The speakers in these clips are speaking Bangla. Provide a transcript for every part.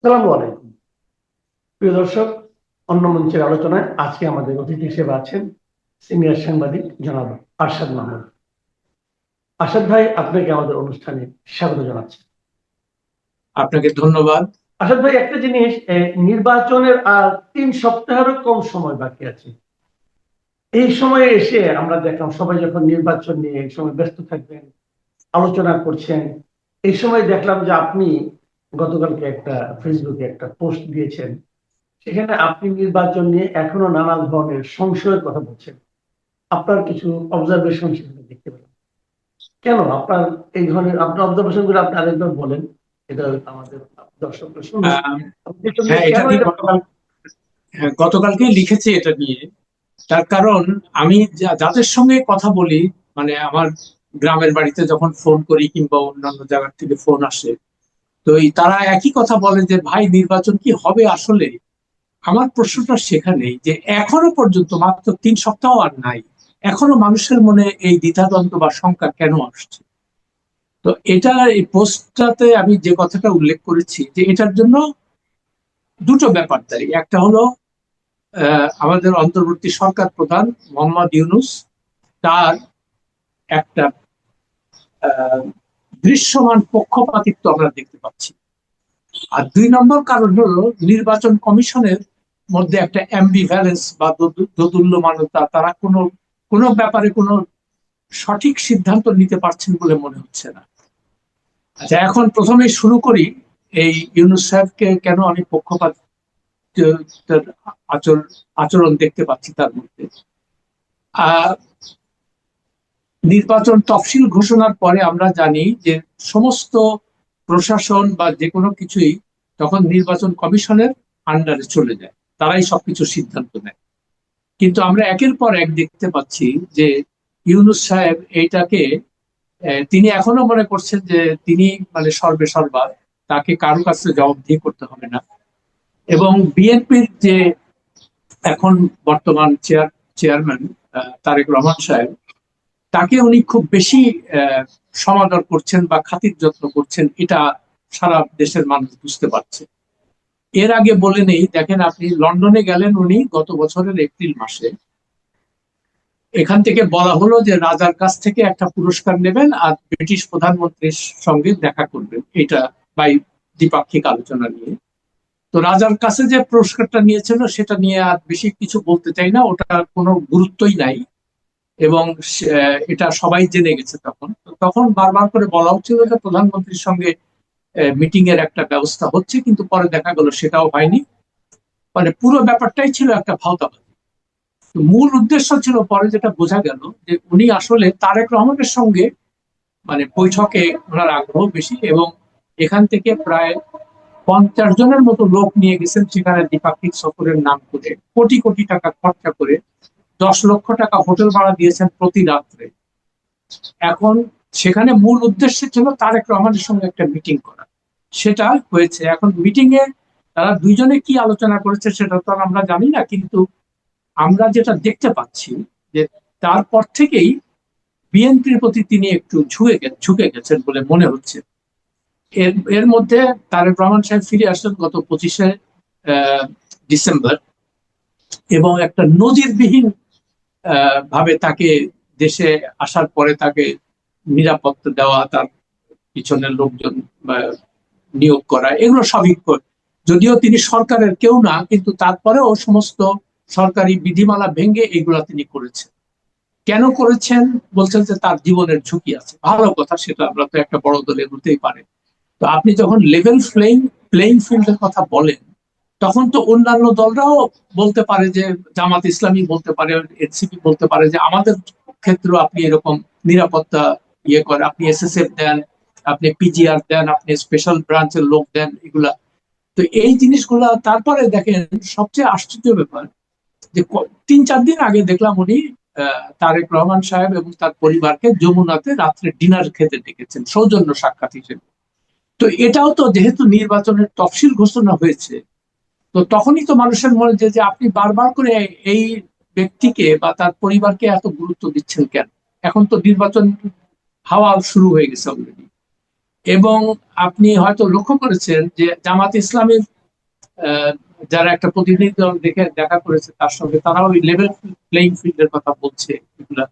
সালামু আলাইকুম। প্রিয় দর্শক, অন্য মঞ্চের আলোচনায় আজকে আমাদের অতিথি হিসেবে আছেন সিনিয়র সাংবাদিক জনাব আরশাদ মাহমুদ। আরশাদ ভাই, আপনাকে আমাদের অনুষ্ঠানে স্বাগত জানাচ্ছি। আপনাকে ধন্যবাদ। আরশাদ ভাই, একটা জিনিস, নির্বাচনের আর 3 সপ্তাহেরও কম সময় বাকি আছে। এই সময়ে এসে আমরা দেখলাম সবাই যখন নির্বাচন নিয়ে এই সময় ব্যস্ত থাকবেন, আলোচনা করছেন, এই সময় দেখলাম যে আপনি গতকালকে একটা ফেসবুকে একটা পোস্ট দিয়েছেন। সেখানে আপনি নির্বাচন নিয়ে এখনো নানা ধরনের সংশয়ের কথা বলছেন। আপনার কিছু অবজারভেশন সেখানে দেখতে পেলাম। কেন আপনার এই ধরনের আপনার অবজারভেশন গুলো আপনি আরেকবার বলেন, এটা আমাদের দর্শকরা শুনুন। আহ, আপনি এটা নিয়ে হ্যাঁ, এটা কেন নিয়ে এটা গতকালকে লিখেছি এটা নিয়ে। তার কারণ আমি যাদের সঙ্গে কথা বলি, মানে আমার গ্রামের বাড়িতে যখন ফোন করি কিংবা অন্যান্য জায়গার থেকে ফোন আসে, তো তারা একই কথা বলে যে ভাই, নির্বাচন কি হবে আসলে? আমার প্রশ্নটা সেখানেই যে এখনো পর্যন্ত মাত্র 3 সপ্তাহ আর নাই, এখনো মানুষের মনে এই দ্বিধাদ্বন্দ্ব বা শঙ্কা কেন আসছে? তো এটা এই পোস্টটাতে আমি যে কথাটা উল্লেখ করেছি যে এটার জন্য দুটো ব্যাপার দাঁড়ি। একটা হলো আমাদের অন্তর্বর্তী সরকার প্রধান মোহাম্মদ ইউনূস, তার একটা আহ, দৃশ্যমান পক্ষপাতিত্ব আমরা দেখতে পাচ্ছি। আর 2 নম্বর কারণ হলো নির্বাচন কমিশনের মধ্যে একটা অ্যাম্বিভ্যালেন্স বা দোদুল্যমানতা। তারা কোনো কোনো ব্যাপারে কোনো সঠিক সিদ্ধান্ত নিতে পারছেন বলে মনে হচ্ছে না। আচ্ছা, এখন প্রথমে শুরু করি এই ইউনূস সাহেবকে কেন আমি পক্ষপাত আচরণ আচরণ দেখতে পাচ্ছি তার মধ্যে। আহ নির্বাচন তফসিল ঘোষণার পরে আমরা জানি যে সমস্ত প্রশাসন বা যে কোনো কিছুই তখন নির্বাচন কমিশনের আন্ডারে চলে যায়, তারাই সবকিছু সিদ্ধান্ত নেয়। কিন্তু আমরা একের পর এক দেখতে পাচ্ছি যে ইউনূস সাহেব এইটাকে তিনি এখনো মনে করছেন যে তিনি মানে সর্বে সর্বা, তাকে কারো কাছে জবাবদিহি করতে হবে না। এবং বিএনপির যে এখন বর্তমান চেয়ারম্যান তারেক রহমান সাহেব, তাকে উনি খুব বেশি সমাদর করছেন বা খাতির যত্ন করছেন, এটা সারা দেশের মানুষ বুঝতে পারছে। এর আগে বলে নেই, দেখেন আপনি লন্ডনে গেলেন উনি গত বছরের এপ্রিল মাসে। এখান থেকে বলা হলো যে রাজার কাছ থেকে একটা পুরস্কার নেবেন আর ব্রিটিশ প্রধানমন্ত্রীর সঙ্গে দেখা করবেন, এটা বাই দ্বিপাক্ষিক আলোচনা নিয়ে। তো রাজার কাছে যে পুরস্কারটা নিয়েছিল সেটা নিয়ে আর বেশি কিছু বলতে চাই না, ওটা কোনো গুরুত্বই নাই। এবং এটা সবাই জেনে গেছে তখন। তখন বারবার করে বলা হচ্ছিল যে প্রধানমন্ত্রীর সঙ্গে মিটিং এর একটা ব্যবস্থা হচ্ছে, কিন্তু পরে দেখা গেল সেটাও হয়নি। মানে পুরো ব্যাপারটাই ছিল একটা ভাওতাবাজি। মূল উদ্দেশ্য ছিল পরে যেটা বোঝা গেল যে উনি আসলে তারেক রহমানের সঙ্গে মানে বৈঠকে ওনার আগ্রহ বেশি, এবং এখান থেকে প্রায় 50 জনের মতো লোক নিয়ে গেছেন সেখানে দ্বিপাক্ষিক সফরের নাম করে, কোটি কোটি টাকা খরচা করে 10 লক্ষ টাকা হোটেল ভাড়া দিয়েছেন প্রতি রাত্রে। এখন সেখানে মূল উদ্দেশ্য ছিল তারেক রহমানের সঙ্গে একটা মিটিং করা, সেটা হয়েছে। এখন মিটিং এ তারা দুইজনে কি আলোচনা করেছে সেটা তো আমরা জানি না, কিন্তু আমরা যেটা দেখতে পাচ্ছি যে তারপর থেকেই বিএনপির প্রতি তিনি একটু ঝুঁকে গেছেন বলে মনে হচ্ছে। এর এর মধ্যে তারেক রহমান সাহেব ফিরে আসলেন গত 25শে ডিসেম্বর, এবং একটা নজিরবিহীন ভাবে তাকে দেশে আসার পরে তাকে নিরাপত্তা দেওয়া, তার পিছনের লোকজন নিয়োগ করা, এগুলো সবই যদিও তিনি সরকারের কেউ না, কিন্তু তারপরেও সমস্ত সরকারি বিধিমালা ভেঙে এগুলা তিনি করেছেন। কেন করেছেন? বলছেন যে তার জীবনের ঝুঁকি আছে। ভালো কথা, সেটা আমরা তো একটা বড় দলে হতেই পারে। তো আপনি যখন লেভেল প্লেইং ফিল্ডের কথা বলেন, তখন তো অন্যান্য দলরাও বলতে পারে, যে জামাত ইসলামী বলতে পারে, এনসিপি বলতে পারে যে আমাদের ক্ষেত্রেও আপনি এরকম নিরাপত্তা ইয়ে করে, আপনি এসএসএফ দেন, আপনি পিজিআর দেন, আপনি স্পেশাল ব্রাঞ্চের লোক দেন, এগুলা। তো এই জিনিসগুলা তারপরে দেখেন, সবচেয়ে আশ্চর্য ব্যাপার যে 3-4 দিন আগে দেখলাম উনি তারেক রহমান সাহেব এবং তার পরিবারকে যমুনাতে রাত্রে ডিনার খেতে ডেকেছেন সৌজন্য সাক্ষাৎ হিসেবে। তো এটাও তো যেহেতু নির্বাচনের তফসিল ঘোষণা হয়েছে, তো তখনই তো মানুষের মনে যে আপনি বারবার করে এই ব্যক্তিকে বা তার পরিবারকে এত গুরুত্ব দিচ্ছেন কেন? এখন তো নির্বাচন হাওয়া শুরু হয়ে গেছে অলরেডি। এবং আপনি হয়তো লক্ষ্য করেছেন যে জামাত ইসলামের আহ, যারা একটা প্রতিনিধি দল দেখা করেছে তার সঙ্গে তারাও ওই লেভেল প্লেইং ফিল্ডের কথা বলছে এগুলা।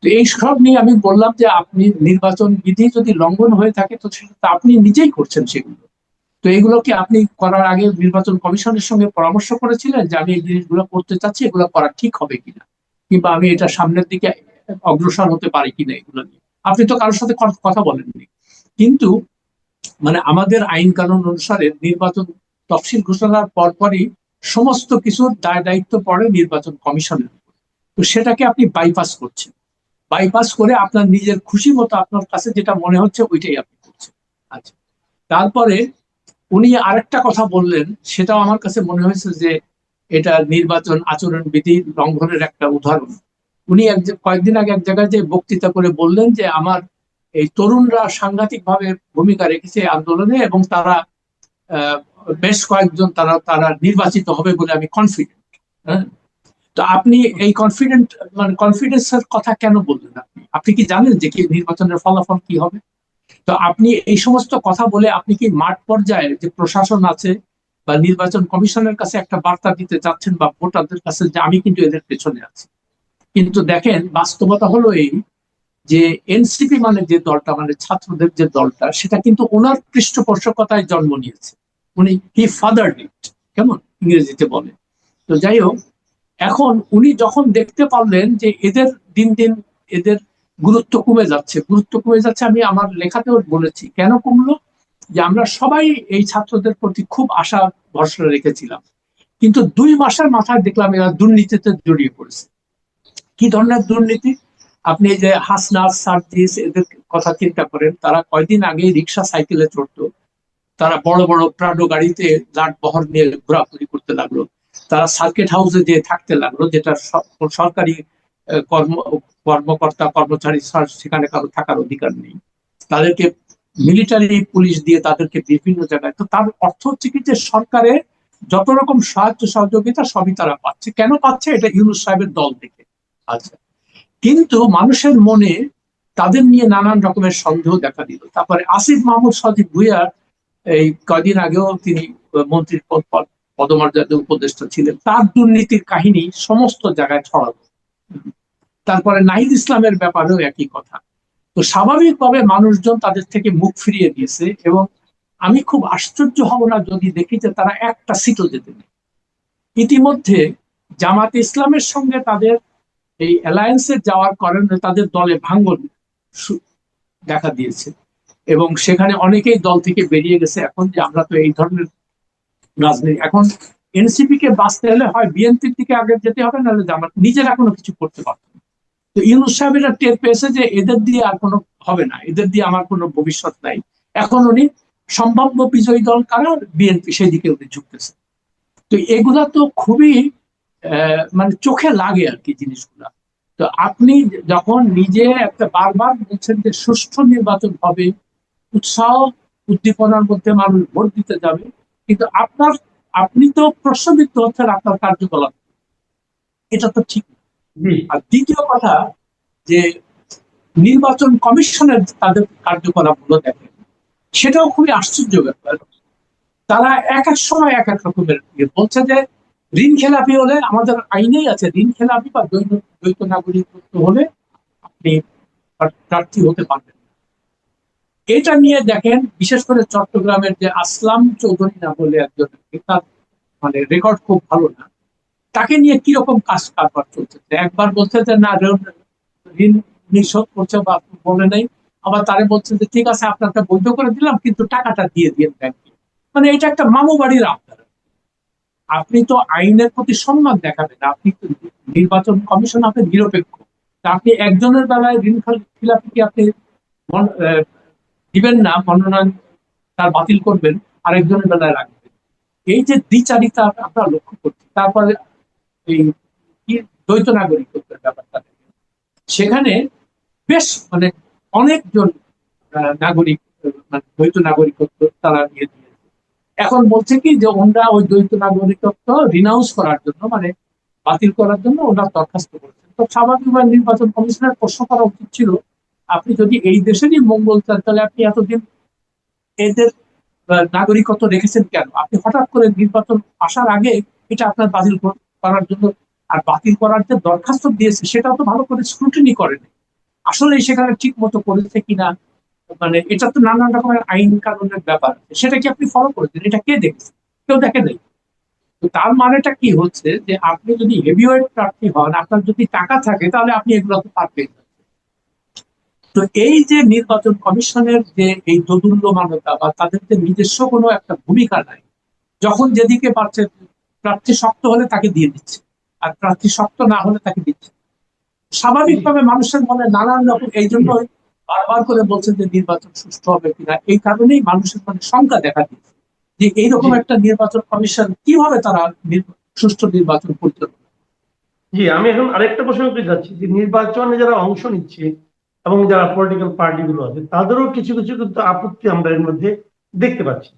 তো এই সব নিয়ে আমি বললাম যে আপনি নির্বাচন বিধি যদি লঙ্ঘন হয়ে থাকে তো সেটা তো আপনি নিজেই করছেন সেগুলো। তো এগুলো কি আপনি করার আগে নির্বাচন কমিশনের সঙ্গে পরামর্শ করেছিলেন যে আমি এই জিনিসগুলো করতে চাচ্ছি, এগুলো করা ঠিক হবে কিনা, কিংবা আমি এটা সামনের দিকে অগ্রসর হতে পারি কিনা এগুলো নিয়ে? আপনি তো কারোর সাথে কথা বলেননি। কিন্তু মানে আমাদের আইন কানুন অনুসারে নির্বাচন তফসিল ঘোষণার পরপরই সমস্ত কিছুর দায় দায়িত্ব পড়ে নির্বাচন কমিশনের উপর। তো সেটাকে আপনি বাইপাস করছেন, বাইপাস করে আপনার নিজের খুশি মতো আপনার কাছে যেটা মনে হচ্ছে ওইটাই আপনি করছেন। আচ্ছা, তারপরে উনি আরেকটা কথা বললেন, সেটাও আমার কাছে মনে হয়েছে যে এটা নির্বাচন আচরণ বিধি লঙ্ঘনের একটা উদাহরণ। উনি কয়েকদিন আগে এক জায়গায় যে বক্তৃতা করে বললেন যে আমার এই তরুণরা সাংঘাতিক ভাবে ভূমিকা রেখেছে এই আন্দোলনে এবং তারা আহ, বেশ কয়েকজন তারা তারা নির্বাচিত হবে বলে আমি কনফিডেন্ট। হ্যাঁ, তো আপনি এই কনফিডেন্ট মানে কনফিডেন্সের কথা কেন বললেন? আপনি আপনি কি জানেন যে কি নির্বাচনের ফলাফল কি হবে? তো আপনি এই সমস্ত কথা বলে আপনি কি মাঠ পর্যায়ে যে প্রশাসন আছে বা নির্বাচন কমিশনের কাছে একটা বার্তা দিতে চাচ্ছেন বা ভোটারদের কাছে যে আমি কিন্তু এদের পেছনে আছি? কিন্তু দেখেন বাস্তবতা হলো এই যে এনসিপি মানে যে দলটা, মানে ছাত্রদের যে দলটা, সেটা কিন্তু ওনার পৃষ্ঠপোষকতায় জন্ম নিয়েছে। উনি হি ফাদার ইট, কেমন ইংরেজিতে বলে। তো যাই হোক, এখন উনি যখন দেখতে পারলেন যে এদের দিন দিন এদের গুরুত্ব কমে যাচ্ছে, গুরুত্ব কমে যাচ্ছে, আমি আমার লেখাতেও বলেছি কেন কমলো, যে আমরা সবাই এই ছাত্রদের প্রতি খুব আশা ভরসা রেখেছিলাম, কিন্তু 2 মাসের মাথায় দেখলাম এরা দুর্নীতিতে জড়িয়ে পড়েছে। কি ধরনের দুর্নীতি? আপনি এই যে হাসনাত সার্জিস এদের কথা চিন্তা করেন, তারা কয়দিন আগে রিক্সা সাইকেলে চড়তো, তারা বড় বড় প্রাডো গাড়িতে লাট বহর নিয়ে ঘোরাঘুরি করতে লাগলো, তারা সার্কিট হাউসে যে থাকতে লাগলো, যেটা সরকারি কর্ম কর্মকর্তা কর্মচারী সেখানে কারো থাকার অধিকার নেই, তাদেরকে মিলিটারি পুলিশ দিয়ে তাদেরকে বিভিন্ন জায়গায়। তো তার অর্থ হচ্ছে কি যে সরকারের যত রকম সাহায্য সহযোগিতা সবই তারা পাচ্ছে। কেন পাচ্ছে? এটা ইউনূস সাহেবের দল থেকে। আচ্ছা, কিন্তু মানুষের মনে তাদের নিয়ে নানান রকমের সন্দেহ দেখা দিল। তারপরে আসিফ মাহমুদ সজীব ভুইয়ার এই কদিন আগেও তিনি মন্ত্রীর পদমর্যাদা উপদেষ্টা ছিলেন, তার দুর্নীতির কাহিনী সমস্ত জায়গায় ছড়ালো। তারপরে নাহিদ ইসলামের ব্যাপারেও একই কথা। তো স্বাভাবিকভাবে মানুষজন তাদের থেকে মুখ ফিরিয়ে দিয়েছে এবং আমি খুব আশ্চর্য হব না যদি দেখি যে তারা একটা সিটও যেতে নেই। ইতিমধ্যে জামাত ইসলামের সঙ্গে তাদের এই অ্যালায়েন্সে যাওয়ার কারণে তাদের দলে ভাঙ্গন দেখা দিয়েছে এবং সেখানে অনেকেই দল থেকে বেরিয়ে গেছে। এখন যে আমরা তো এই ধরনের রাজনীতি, এখন এনসিপি কে বাঁচতে হলে হয় বিএনপির দিকে আগে যেতে হবে, নাহলে জামাত নিজেরা কোনো কিছু করতে পারবে না। তো ইউনূস সাহেবেরা টের পেয়েছে যে এদের দিয়ে আর কোনো হবে না, এদের দিয়ে আমার কোনো ভবিষ্যৎ নাই। এখন উনি সম্ভাব্য বিজয়ী দল কারা, বিএনপি, সেদিকে উনি ঝুঁকতেছে। তো এগুলা তো খুবই মানে চোখে লাগে আর কি জিনিসগুলা। তো আপনি যখন নিজে একটা বারবার বলছেন যে সুষ্ঠু নির্বাচন হবে, উৎসাহ উদ্দীপনার মধ্যে মানুষ ভোট দিতে যাবে, কিন্তু আপনি তো প্রশ্নবিদ্ধ হচ্ছেন আপনার কার্যকলাপ, এটা তো ঠিক না। জি। আর দ্বিতীয় কথা, যে নির্বাচন কমিশনের তাদের কার্যকলাপ গুলো দেখেন, সেটাও খুবই আশ্চর্য ব্যাপার। তারা এক এক সময় এক এক রকমের বলছে যে ঋণ খেলাপি হলে, আমাদের আইনেই আছে ঋণ খেলাপি বা দ্বৈত নাগরিকত্ব হলে আপনি প্রার্থী হতে পারবেন। এটা নিয়ে দেখেন, বিশেষ করে চট্টগ্রামের যে আসলাম চৌধুরী না বলে একজন, তার মানে রেকর্ড খুব ভালো না, তাকে নিয়ে কিরকম কাজ কারবার চলছে। একবার বলছে যে না, ঋণ নিঃশোধ করছে বা বলে নেই, আবার তারে বলছে যে ঠিক আছে আপনাকে বৈধ করে দিলাম কিন্তু টাকাটা দিয়ে দিয়ে ব্যাংকে। মানে এটা একটা মামু বাড়ির আপনার। আপনি তো আইনের প্রতি সম্মান দেখাবেন, আপনি তো নির্বাচন কমিশন আপনি নিরপেক্ষ। তা আপনি একজনের বেলায় ঋণ খেলাপিকে আপনি দিবেন না মনোনয়ন, তার বাতিল করবেন, আরেকজনের বেলায় রাখবেন। এই যে দ্বিচারিতা আমরা লক্ষ্য করছি। তারপরে এই কি দ্বৈত নাগরিকত্বের ব্যাপারটা, সেখানে বেশ মানে অনেকজন নাগরিক মানে দ্বৈত নাগরিকত্ব তারা নিয়ে দিয়েছে। এখন বলছে কি যে ওনারা ওই দ্বৈত নাগরিকত্ব রিনাউন্স করার জন্য, মানে বাতিল করার জন্য ওনারা দরখাস্ত করেছেন। তো স্বাভাবিকভাবে নির্বাচন কমিশনের প্রশ্ন করা উচিত ছিল, আপনি যদি এই দেশেরই মঙ্গল চান তাহলে আপনি এতদিন এদের নাগরিকত্ব রেখেছেন কেন? আপনি হঠাৎ করে নির্বাচন আসার আগে এটা আপনার বাতিল করার জন্য, আর বাতিল করার যে দরখাস্ত দিয়েছে সেটাও তো ভালো করে স্ক্রুটিনি করেনি আসলে সেখানে ঠিক মতো করেছে কিনা। মানে এটা তো নানান রকমের আইন কানুনের ব্যাপার, সেটা কি আপনি ফলো করেছেন? এটা কে দেখেছে? কেউ দেখে নাই। তো তার মানেটা কি হচ্ছে যে আপনি যদি হেভিওয়েট প্রার্থী হন, আপনার যদি টাকা থাকে, তাহলে আপনি এগুলো তো পারবেন। তো এই যে নির্বাচন কমিশনের যে এই দোদুল্যমানতা বা তাদের যে নিজস্ব কোনো একটা ভূমিকা নাই, যখন যেদিকে পারছে প্রার্থী শক্ত হলে তাকে দিয়ে দিচ্ছে, আর প্রার্থী শক্ত না হলে তাকে দিচ্ছে। স্বাভাবিকভাবে মানুষের মনে নানান রকম, এই জন্য বারবার করে বলছেন যে নির্বাচন সুষ্ঠু হবে কিনা, এই কারণেই মানুষের মনে শঙ্কা দেখা দিচ্ছে যে এইরকম জি একটা নির্বাচন কমিশন কিভাবে তারা সুষ্ঠু নির্বাচন পরিচালনা। জি, আমি এখন আরেকটা প্রসঙ্গে যাচ্ছি যে নির্বাচনে যারা অংশ নিচ্ছে এবং যারা পলিটিক্যাল পার্টি গুলো আছে তাদেরও কিছু কিছু কিন্তু আপত্তি আমরা এর মধ্যে দেখতে পাচ্ছি।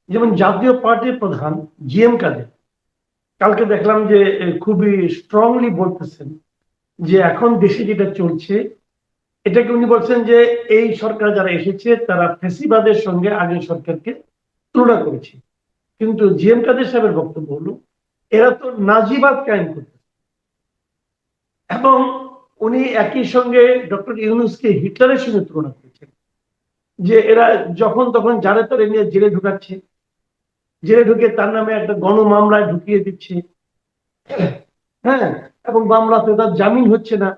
যেমন জাতীয় পার্টির প্রধান জিএম কাদের কালকে দেখলাম যে খুবই স্ট্রংলি বলতেছেন যে এখন দেশে যেটা চলছে এটাকে উনি বলছেন যে এই সরকার যারা এসেছে তারা ফ্যাসিবাদের সঙ্গে আগের সরকারকে তুলনা করেছে। কিন্তু জিএম কাদের সাহেবের বক্তব্য হলো এরা তো নাজিবাদ কায়েম করছে, এবং উনি একই সঙ্গে ডক্টর ইউনূসকে হিটলারের সঙ্গে তুলনা করেছেন যে এরা যখন তখন যারা তারা নিয়ে জেলে ঢুকাচ্ছে, জেলে ঢুকে তার নামে একটা গণমামলায় ঢুকিয়ে দিচ্ছে। হ্যাঁ, এবং মামলাতে তার জামিন হচ্ছে না,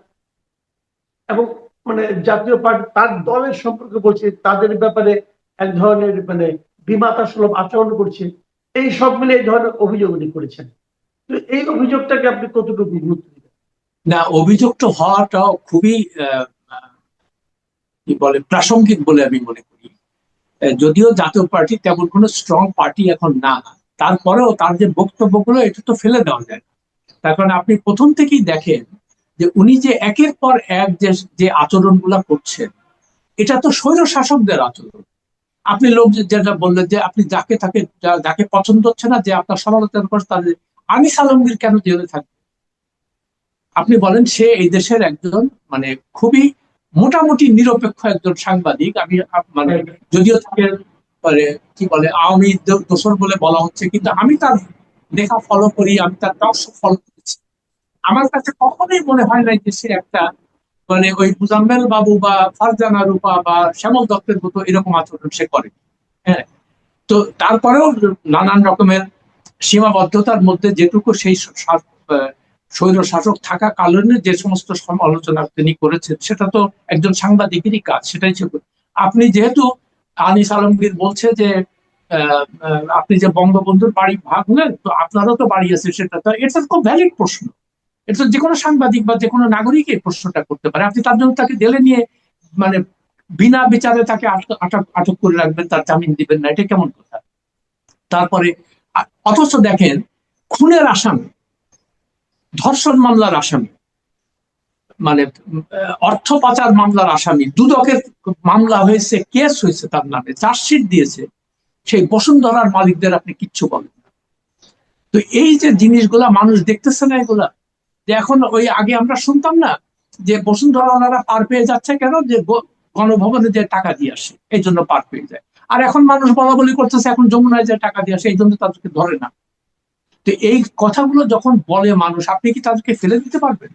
এবং মানে জাতীয় পার্টি তার দলের সম্পর্কে বলছে তাদের ব্যাপারে এক ধরনের মানে বিমাতা সুলভ আচরণ করছে। এই সব মিলে এই ধরনের অভিযোগ উনি করেছেন। তো এই অভিযোগটাকে আপনি কতটুকু গুরুত্ব দিবেন? না, অভিযুক্ত হওয়াটা খুবই কি বলে প্রাসঙ্গিক বলে আমি মনে করি। যদিও জাতীয় পার্টি তেমন কোনো স্ট্রং পার্টি এখন না, তারপরেও তার যে বক্তব্যগুলো এটা তো ফেলে দেওয়া যায় না। তার কারণ আপনি প্রথম থেকেই দেখেন যে উনি যে একের পর এক যে যে আচরণগুলো করছেন, এটা তো স্বৈর শাসকদের আচরণ। আপনি লোক যেটা বললেন যে আপনি যাকে তাকে যাকে পছন্দ হচ্ছে না, যে আপনার সমালোচনা করছে, তাদের আনিস আলমগীর কেন জেলে থাকবে? আপনি বলেন, সে এই দেশের একজন মানে খুবই মোটামুটি নিরপেক্ষ একজন সাংবাদিক। আমি মানে যদিও তাকে মানে কি বলে আওয়ামী দোসর বলে বলা হচ্ছে, কিন্তু আমি তার লেখা ফলো করি, আমি তার টক শো ফলো করেছি। আমার কাছে কখনোই মনে হয় নাই যে সে একটা মানে ওই মুজাম্মেল বাবু বা ফারজানা রূপা বা শ্যামল দত্তের মতো এরকম আচরণ সে করে। হ্যাঁ, তো তারপরেও নানান রকমের সীমাবদ্ধতার মধ্যে যেটুকু সেই স্বৈর শাসক থাকা কালীন যে সমস্ত সমালোচনা তিনি করেছেন, সেটা তো একজন সাংবাদিকেরই কাজ, সেটাই ছিল। আপনি যেহেতু আনিস আলমগীর বলছে যে আপনি যে বঙ্গবন্ধুর বাড়ি ভাঙলেন, তো আপনারও তো বাড়ি আছে, সেটা তো এটা খুব ভ্যালিড প্রশ্ন। এটা তো যে কোনো সাংবাদিক বা যে কোনো নাগরিক এই প্রশ্নটা করতে পারে। আপনি তার জন্য তাকে জেলে নিয়ে মানে বিনা বিচারে তাকে আটক করে রাখবেন, তার জামিন দিবেন না, এটা কেমন কথা? তারপরে অথচ দেখেন, খুনের আসামি, ধর্ষণ মামলার আসামি, মানে অর্থ পাচার মামলার আসামি, দুদকের মামলা হয়েছে, কেস হয়েছে, তার নামে চার্জশিট দিয়েছে, সেই বসুন্ধরার মালিকদের আপনি কিচ্ছু বলেন না। তো এই যে জিনিসগুলা মানুষ দেখতেছে না, এগুলা যে এখন ওই আগে আমরা শুনতাম না যে বসুন্ধরা ওনারা পার পেয়ে যাচ্ছে কেন, যে গণভবনে যে টাকা দিয়ে আসে এই জন্য পার পেয়ে যায়। আর এখন মানুষ বলা বলি করতেছে এখন যমুনায় যে টাকা দিয়ে আসে এই জন্য তাদেরকে ধরে না। তো এই কথাগুলো যখন বলে মানুষ, আপনি কি তাদেরকে ফেলে দিতে পারবেন?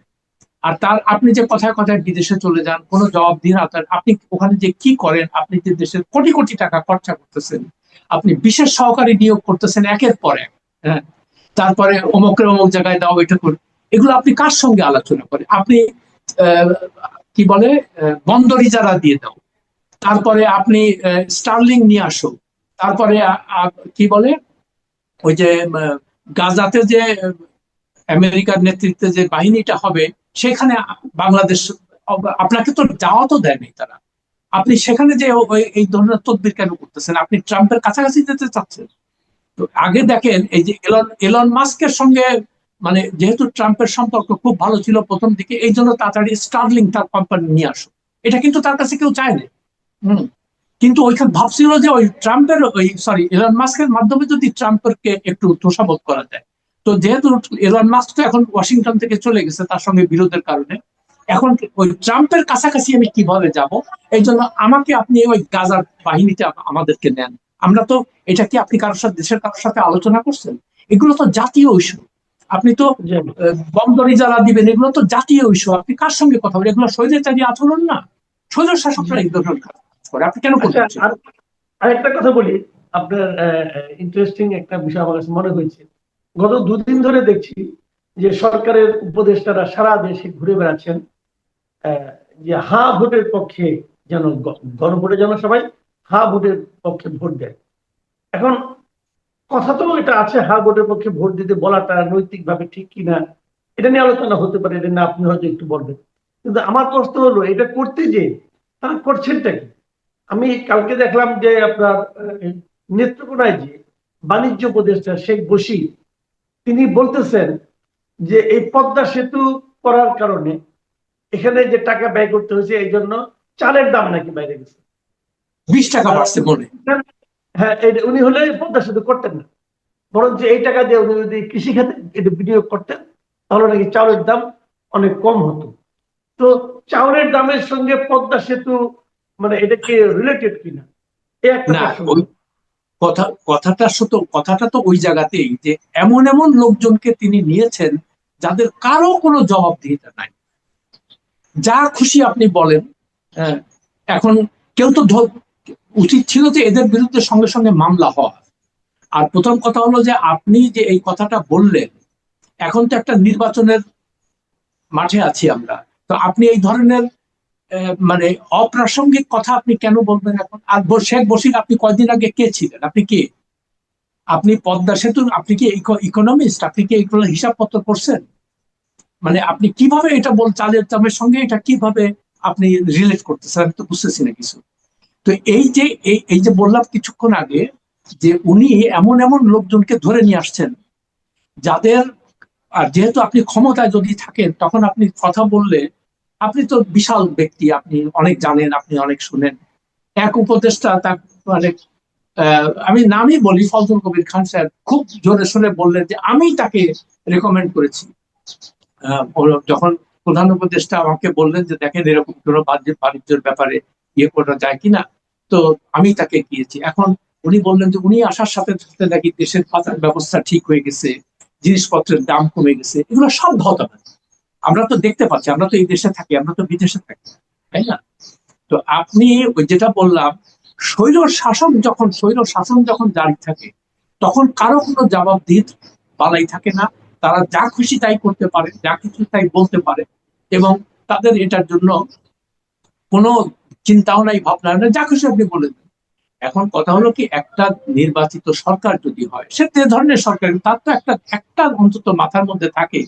আর তার আপনি যে কথায় কথায় বিদেশে চলে যান, কোনো জবাব দিন, আপনি ওখানে যে কি করেন, আপনি যে দেশের কোটি কোটি টাকা খরচা করতেছেন, আপনি বিশেষ সহকারী নিয়োগ করতেছেন একের পর এক, হ্যাঁ, তারপরে অমুকের অমুক জায়গায় দাও, এটা করে, এগুলো আপনি কার সঙ্গে আলোচনা করেন? আপনি কি বলে বন্দর ইজারা দিয়ে দাও, তারপরে আপনি স্টার্লিং নিয়ে আসো, তারপরে কি বলে ওই যে গাজাতে যে আমেরিকার নেতৃত্বে যে বাহিনীটা হবে, সেখানে বাংলাদেশ, আপনাকে তো যাওয়া তো দেয়নি তারা। আপনি সেখানে যে এই ধরনের তদবির কেন করতেছেন? আপনি ট্রাম্পের কাছাকাছি যেতে চাচ্ছেন? তো আগে দেখেন, এই যে এলন মাস্কের সঙ্গে মানে যেহেতু ট্রাম্পের সম্পর্ক খুব ভালো ছিল প্রথম দিকে, এই জন্য তাড়াতাড়ি স্টার্লিং তার কোম্পানি নিয়ে আসো, এটা কিন্তু তার কাছে কেউ চায়নি। হম, কিন্তু ওইখানে ভাবছিল যে ওই ট্রাম্পের ওই সরি এলন মাস্কের মাধ্যমে যদি ট্রাম্পকে একটু তোষামোদ করা যায়। তো যেহেতু এলন মাস্ক তো এখন ওয়াশিংটন থেকে চলে গেছে তার সঙ্গে বিরোধের কারণে, এখন ওই ট্রাম্পের কাছাকাছি আমি কিভাবে যাব? এই জন্য আমাকে আপনি ওই গাজার বাহিনীতে আমাদেরকে নেন। আমরা তো, এটা কি আপনি কারোর সাথে, দেশের কারোর সাথে আলোচনা করছেন? এগুলো তো জাতীয় ইস্যু। আপনি তো যে বন্দরে যারা দিবেন, এগুলো তো জাতীয় ইস্যু। আপনি কার সঙ্গে কথা বলেন? এগুলো স্বৈরাচারী আচরণ না? স্বৈর শাসকরা এই ধরনের কাজ করে, আপনি কেন আচ্ছা, করবেন সেটা? আর আরেকটা কথা বলি। আপনার ইন্টারেস্টিং একটা বিষয় আমার কাছে মনে হয়েছে। গত দুদিন ধরে দেখছি যে সরকারের উপদেষ্টারা সারা দেশে ঘুরে বেড়াচ্ছেন, আহ, যে হা ভোটের পক্ষে, যেন গণভোটে যেন সবাই হা ভোটের পক্ষে ভোট দেয়। এখন কথা তো এটা আছে, হা ভোটের পক্ষে ভোট দিতে বলাটা নৈতিকভাবে ঠিক কিনা এটা নিয়ে আলোচনা হতে পারে, এটা নিয়ে আপনি হয়তো একটু বলবেন। কিন্তু আমার প্রশ্ন হলো, এটা করতে যে তারা করছেনটা কি? আমি কালকে দেখলাম যে আপনার নেত্রকোনায় যে বাণিজ্য উপদেষ্টা শেখ বশির, তিনি বলতেছেন যে এই পদ্মা সেতু করার কারণে এখানে যে টাকা ব্যয় করতে হয়েছে, এই জন্য চালের দাম নাকি বাইরে গেছে। 20 টাকা বাড়ছে মনে। হ্যাঁ, উনি হলে পদ্মা সেতু করতেন না, বরঞ্চ এই টাকা দিয়ে উনি যদি কৃষি খাতে এটা বিনিয়োগ করতেন, তাহলে নাকি চাউলের দাম অনেক কম হতো। তো চাউলের দামের সঙ্গে পদ্মা সেতু, মানে এটা কি রিলেটেড কিনা, এই একটা না, প্রশ্ন। ওই কথাটা তো ওই জায়গাতেই, যে এমন এমন লোকজনকে তিনি নিয়েছেন যাদের কারো কোনো জবাবদিহিতা নাই। যা খুশি আপনি বলেন। হ্যাঁ, এখন কেউ তো উচিত ছিল যে এদের বিরুদ্ধে সঙ্গে সঙ্গে মামলা হওয়া। আর প্রথম কথা হলো যে আপনি যে এই কথাটা বললেন, এখন তো একটা নির্বাচনের মাঠে আছি আমরা। তো আপনি এই ধরনের মানে অপ্রাসঙ্গিক কথা আপনি কেন বলবেন এখন? আর শেখ বশির আপনি কয়দিন আগে কে ছিলেন? আপনি কে? আপনি পদ্মা সেতু, আপনি কি ইকোনমিস্ট? আপনি কি এইগুলো হিসাবপত্র করছেন? মানে আপনি কিভাবে এটা চালের দামের সঙ্গে এটা কিভাবে আপনি রিলেট করতেছেন? আমি তো বুঝতেছি না কিছু। তো এই যে বললাম কিছুক্ষণ আগে, যে উনি এমন এমন লোকজনকে ধরে নিয়ে আসছেন যাদের, আর যেহেতু আপনি ক্ষমতায় যদি থাকেন তখন আপনি কথা বললে, আপনি তো বিশাল ব্যক্তি, আপনি অনেক জানেন, আপনি অনেক শুনেন। এক উপদেষ্টা তার মানে আমি নামই বলি, ফজল কবির খান সাহেব খুব জোরে শুনে বললেন যে আমি তাকে রেকমেন্ড করেছি। যখন প্রধান উপদেষ্টা আমাকে বললেন যে দেখেন এরকম কোনো বাণিজ্যের ব্যাপারে ইয়ে করা যায় কিনা, তো আমি তাকে গিয়েছি। এখন উনি বললেন যে উনি আসার সাথে সাথে নাকি দেশের বাজার ব্যবস্থা ঠিক হয়ে গেছে, জিনিসপত্রের দাম কমে গেছে। এগুলো সব ঘটনা আমরা তো দেখতে পাচ্ছি। আমরা তো এই দেশে থাকি, আমরা তো বিদেশে থাকি, তাই না? তো আপনি ওই যেটা বললাম, স্বৈর শাসন যখন জারি থাকে তখন কারো কোনো জবাবদিহির বালাই থাকে না। তারা যা খুশি তাই করতে পারে, যা খুশি তাই বলতে পারে, এবং তাদের এটার জন্য কোনো চিন্তাও নাই, ভাবনা নাই, যা খুশি আপনি বলে দেন। এখন কথা হলো কি, একটা নির্বাচিত সরকার যদি হয়, সে যে ধরনের সরকার, তার তো একটা একটা অন্তত মাথার মধ্যে থাকে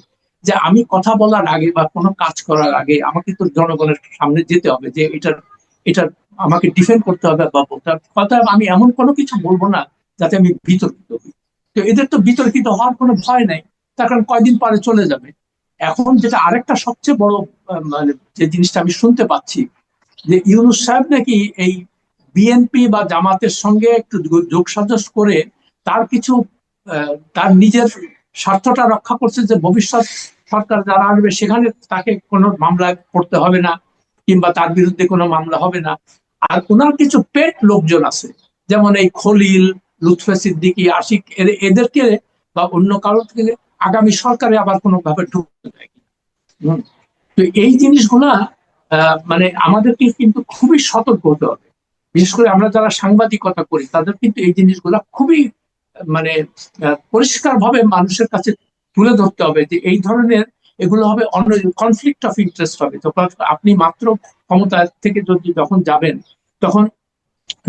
যে আমি কথা বলার আগে বা কোনো কাজ করার আগে আমাকে তো জনগণের সামনে যেতে হবে, যে এটা আমাকে ডিফেন্ড করতে হবে, বা তার কথা আমি এমন কোনো কিছু বলবো না যাতে আমি বিতর্কিত হই। তো এদের তো বিতর্কিত হওয়ার কোনো ভয় নাই, তার কারণ কয়দিন পরে চলে যাবে। এখন যেটা আরেকটা সবচেয়ে বড় মানে যে জিনিসটা আমি শুনতে পাচ্ছি, যে ইউনূস সাহেব নাকি এই বিএনপি বা জামাতের সঙ্গে একটু যোগসাজশ করে তার কিছু তার নিজের স্বার্থটা রক্ষা করছে, যে ভবিষ্যৎ সরকার যারা আসবে সেখানে তাকে কোনো মামলা করতে হবে না, কিংবা তার বিরুদ্ধে কোনো মামলা হবে না। আর ওনার কিছু পেট লোকজন আছে, যেমন এই খলিল, লুৎফে সিদ্দিকী, আশিক, এদেরকে বা অন্য কারো থেকে আগামী সরকারে আবার কোনো ভাবে ঢুকতে দেয় কিনা। তো এই জিনিসগুলা মানে আমাদেরকে কিন্তু খুবই সতর্ক হতে হবে। বিশেষ করে আমরা যারা সাংবাদিকতা করি তাদের কিন্তু এই জিনিসগুলা খুবই মানে পরিষ্কার ভাবে মানুষের কাছে তুলে ধরতে হবে, যে এই ধরনের এগুলো হবে অন্য কনফ্লিক্ট অফ ইন্টারেস্ট হবে। তখন আপনি মাত্র ক্ষমতা থেকে যদি যখন যাবেন, তখন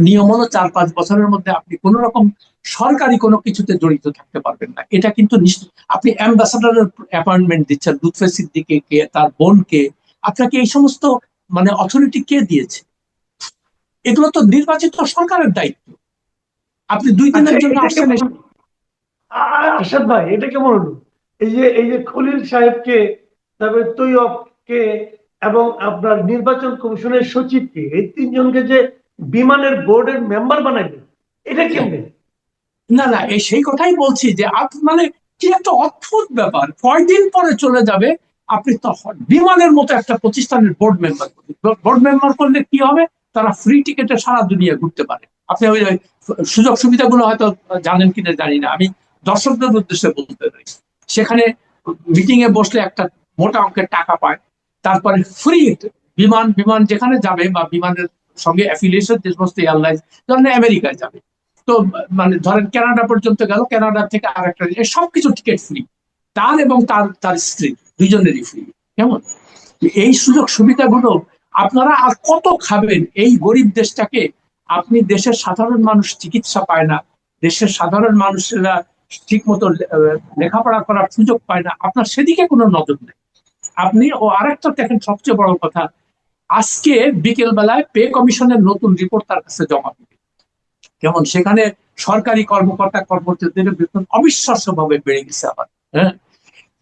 নিয়ম হলো 4-5 বছরের মধ্যে আপনি কোন রকম সরকারি কোনো কিছুতে জড়িত থাকতে পারবেন না। এটা কিন্তু নিশ্চিত। আপনি অ্যাম্বাসাডারের অ্যাপয়েন্টমেন্ট দিচ্ছেন, লুৎফে সিদ্দিকী কে, তার বোনকে, আপনাকে এই সমস্ত মানে অথরিটি কে দিয়েছে? এগুলো তো নির্বাচিত সরকারের দায়িত্ব। আপনি 2 দিনের আচ্ছা, জন্য এটা আসছেন। কেমন, আরশাদ ভাই, এটা কেমন হলো? এই যে খলিল সাহেবকে, তারপরে তৈয়বকে, এবং আপনার নির্বাচন কমিশনের সচিবকে, এই তিনজনকে যে বিমানের বোর্ডের মেম্বার বানাইবে, এটা কেমনে? না না, এই সেই কথাই বলছি যে মানে কি একটা অদ্ভুত ব্যাপার, কয়দিন পরে চলে যাবে। আপনি তখন বিমানের মতো একটা প্রতিষ্ঠানের বোর্ড মেম্বার করবেন। বোর্ড মেম্বার করলে কি হবে, তারা ফ্রি টিকেটে সারা দুনিয়া ঘুরতে পারে। আপনি ওই ওই সুযোগ সুবিধাগুলো হয়তো জানেন কিনা জানি না, আমি দর্শকদের উদ্দেশ্যে বলতে চাই। সেখানে মিটিং এ বসলে একটা মোটা অঙ্কের টাকা পায়, তারপরে ফ্রি বিমান বিমান যেখানে যাবে বা বিমানের সঙ্গে অ্যাফিলিয়েশন যে সমস্ত এয়ারলাইন্স, ধরেন আমেরিকায় যাবে, তো মানে ধরেন কানাডা পর্যন্ত গেল, কানাডা থেকে আরেকটা সবকিছু টিকিট ফ্রি, তার এবং তার তার স্ত্রী দুইজনেরই ফ্রি। কেমন এই সুযোগ সুবিধাগুলো আপনারা আর কত খাবেন এই গরিব দেশটাকে? আপনি দেশের সাধারণ মানুষ চিকিৎসা পায় না, দেশের সাধারণ মানুষেরা ঠিক মতো লেখাপড়া করার সুযোগ পায় না, আপনার সেদিকে কোনো নজর নেই। আপনি ও আরেকটা দেখেন, সবচেয়ে বড় কথা, আজকে বিকেল বেলায় পে কমিশনের নতুন রিপোর্ট তার কাছে জমা দিবে। যেমন সেখানে সরকারি কর্মকর্তা কর্মচারীদের বেতন অবিশ্বাস্য ভাবে বেড়ে গেছে আবার। হ্যাঁ,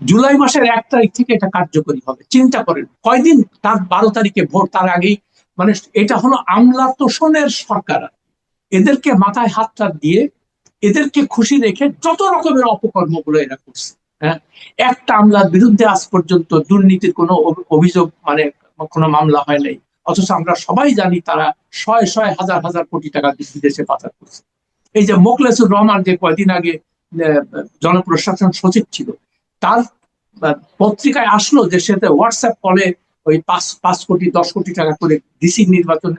জুলাই মাসের 1 তারিখ থেকে এটা কার্যকরী হবে। চিন্তা করেন কয়দিন, তার 12 তারিখে ভোট, তার আগেই মানে এটা হলো আমলা তোষণের সরকার। এদেরকে মাথায় হাতটা দিয়ে এদেরকে খুশি রেখে যত রকমের অপকর্মগুলো এরা করছে। হ্যাঁ, একটা আমলার বিরুদ্ধে আজ পর্যন্ত দুর্নীতির কোনো অভিযোগ মানে কোনো মামলা হয় নাই, অথচ আমরা সবাই জানি তারা শয়ে শয়ে হাজার হাজার কোটি টাকা বিদেশে পাচার করছে। এই যে মোখলেসুর রহমান যে কয়দিন আগে জনপ্রশাসন সচিব ছিল, তার পত্রিকায় আসলো যে সে হোয়াটসঅ্যাপ কলে ওই 5 কোটি 10 কোটি টাকা করে ডিসি নির্বাচন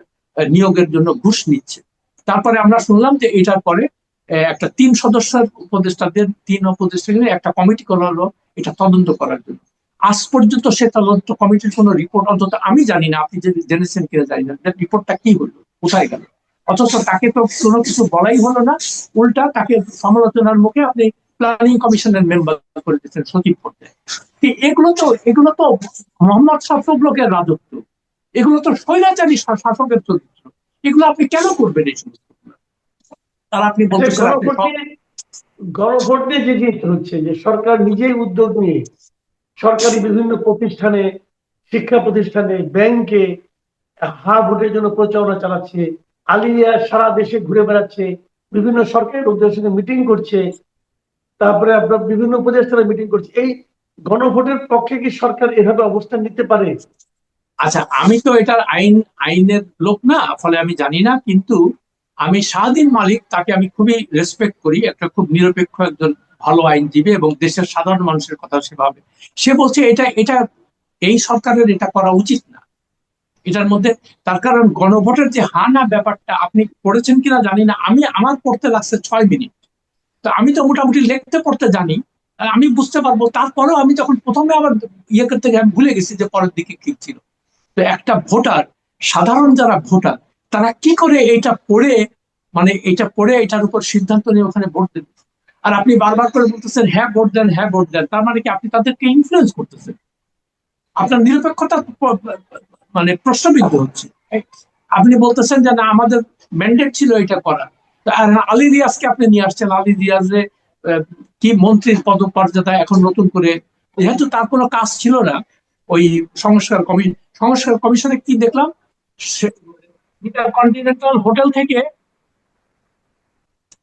নিয়োগের জন্য ঘুষ নিচ্ছে। তারপরে আমরা শুনলাম যে এটার পরে একটা 3 সদস্যের উপদেষ্টাদের 3 উপদেষ্টা একটা কমিটি করা হলো এটা তদন্ত করার জন্য। আজ পর্যন্ত সে তদন্ত কমিটির কোনো রিপোর্ট অন্তত আমি জানি না, আপনি যদি জেনেছেন কিনা জানি না, রিপোর্টটা কি হলো, কোথায় গেল? অথচ তাকে তো কোনো কিছু বলাই হলো না, উল্টা তাকে সমালোচনার মুখে আপনি প্ল্যানিং কমিশনের মেম্বার করে দিচ্ছেন সচিব পদে। এগুলো তো মোহাম্মদ শাসকের রাজত্ব, এগুলো তো স্বৈরাচারী শাসকের চরিত্র। এগুলো আপনি কেন করবেন এই সমস্ত? তারা আপনি বলতেছেন আপনি গণভোট নিয়ে যে জিনিসটা হচ্ছে যে সরকার নিজেই উদ্যোগ নিয়ে সরকারি বিভিন্ন প্রতিষ্ঠানে, শিক্ষা প্রতিষ্ঠানে, ব্যাংকে হা ভোটের জন্য প্রচারণা চালাচ্ছে। আলিয়া সারা দেশে ঘুরে বেড়াচ্ছে, বিভিন্ন সরকারি লোকদের সঙ্গে মিটিং করছে, তারপরে আপনার বিভিন্ন উপদেষ্টারা মিটিং করছে। এই গণভোটের পক্ষে কি সরকার এভাবে অবস্থান নিতে পারে? আচ্ছা, আমি তো এটার আইনের লোক না, ফলে আমি জানি না, কিন্তু আমি শাহদ্বীন মালিক, তাকে আমি খুবই রেসপেক্ট করি, একটা খুব নিরপেক্ষ একজন ভালো আইনজীবী এবং দেশের সাধারণ মানুষের কথা সেভাবে সে বলছে এটা এটা এই সরকারের এটা করা উচিত না এটার মধ্যে। তার কারণ গণভোটের যে হানা ব্যাপারটা আপনি পড়েছেন কিনা জানি না, আমি আমার পড়তে লাগছে 6 মিনিট। তো আমি তো মোটামুটি লিখতে পড়তে জানি, আমি বুঝতে পারবো। তারপরেও আমি যখন প্রথমে আবার ইয়ে করতে গিয়ে আমি ভুলে গেছি যে পরের দিকে কি ছিল। তো একটা ভোটার, সাধারণ যারা ভোটার, তারা কি করে এইটা পড়ে মানে এটা পড়ে এটার উপর সিদ্ধান্ত নিয়ে ওখানে ভোট দেবে? আর আপনি বারবার করে বলতেছেন হ্যাঁ ভোট দেন, হ্যাঁ ভোট দেন, তার মানে কি আপনি তাদেরকে ইনফ্লুয়েন্স করতেছেন? আপনার নিরপেক্ষতা মানে প্রশ্নবিদ্ধ হচ্ছে। আপনি বলতেছেন যে না আমাদের ম্যান্ডেট ছিল এটা করা। আর আলী রিয়াজকে আপনি নিয়ে আসছেন, আলী রিয়াজে কি মন্ত্রীর পদমর্যাদা এখন নতুন করে, যেহেতু তার কোনো কাজ ছিল না ওই সংস্কার কমিশনে কি দেখলাম, কন্টিনেন্টাল হোটেল থেকে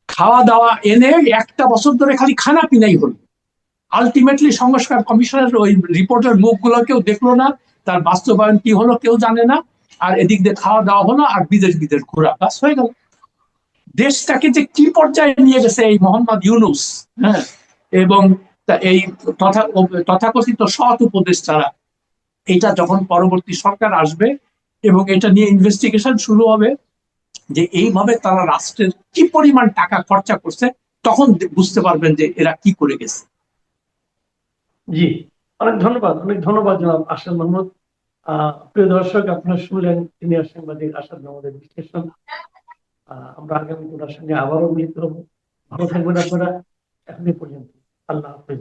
খাওয়া দাওয়া এনে 1টা বছর ধরে খালি খানা পিনাই হলো। আলটিমেটলি সংস্কার কমিশনের ওই রিপোর্টের মুখগুলো কেউ দেখলো না, তার বাস্তবায়ন কি হলো কেউ জানে না। আর এদিক দিয়ে খাওয়া দাওয়া হলো আর বিদেশ বিদেশ ঘোরা, বাস হয়ে গেল। দেশটাকে যে কি পর্যায়ে নিয়ে গেছে এই মোহাম্মদ ইউনুস, হ্যাঁ, এবং এই তথাকথিত সৎ উপদেষ্টারা, এটা যখন পরবর্তী সরকার আসবে এবং এটা নিয়ে ইনভেস্টিগেশন শুরু হবে যে এইভাবে তারা রাষ্ট্রের কি পরিমাণ টাকা খরচা করছে, তখন বুঝতে পারবেন যে এরা কি করে গেছে। জি, অনেক ধন্যবাদ, অনেক ধন্যবাদ জনাব আসাদ মাহমুদ। প্রিয় দর্শক, আপনারা শুনলেন সিনিয়র সাংবাদিক আসাদ মাহমুদের বিশ্লেষণ। আমরা আগামী ওনার সঙ্গে আবারও মিলিত হবো। ভালো থাকবেন আপনারা। এখন পর্যন্ত আল্লাহ হাফেজ।